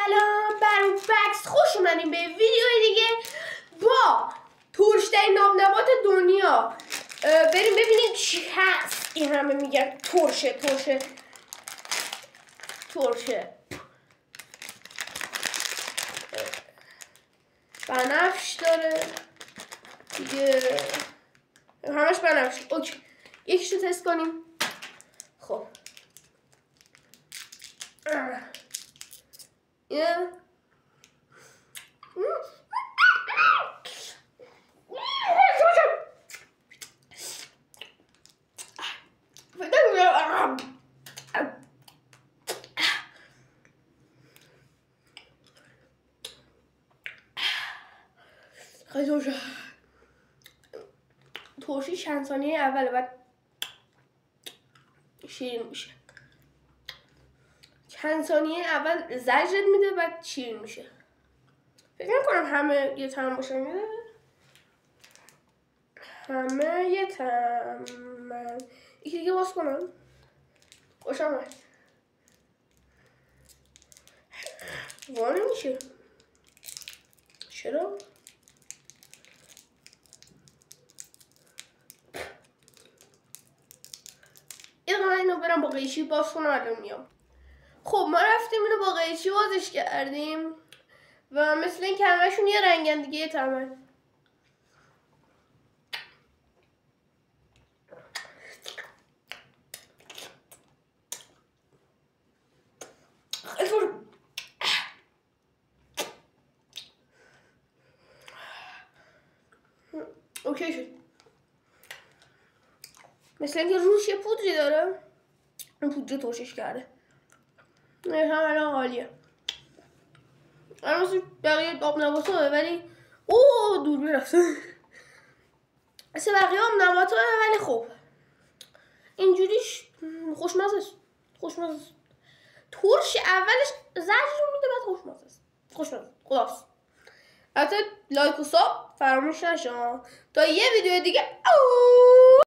سلام برفکس، خوش اومدیم به ویدیو دیگه با ترش‌ترین نبات دنیا. بریم ببینیم چی هست. این همه میگن ترشه بنفش داره دیگه، همش بنفش. اوکی، یکیشو تست کنیم. خب ترشی چند ثانیه اوله بعد شیرین میشه. چند ثانیه اول زجرت میده بعد شیرین میشه. فکر نکنم همه یه طعم باشه. میده همه یه طعم. یکی دیگه باز کنم. خوشم اومد. وانه میشه. چرا؟ یه دقیقه من اینو برم با قیچی باز کنم الان میام. خب ما رفتیم اینو با قیچی بازش کردیم و مثل این که همه‌شون یه رنگن دیگه، یه طعمن. اوکی شد. مثل اینکه روش یه پودری داره، این پودر ترشش کرده. نه هم الان حالیه. الان مثل بقیه آب نبات‌ها، ولی دور میرفته. مثل بقیه آب نبات‌ها ولی خب اینجوریش خوشمزه است. ترش اولش زجر میده بعد خوشمزه است. خلاص. البته لایک و ساب فراموش نشه تا یه ویدیو دیگه.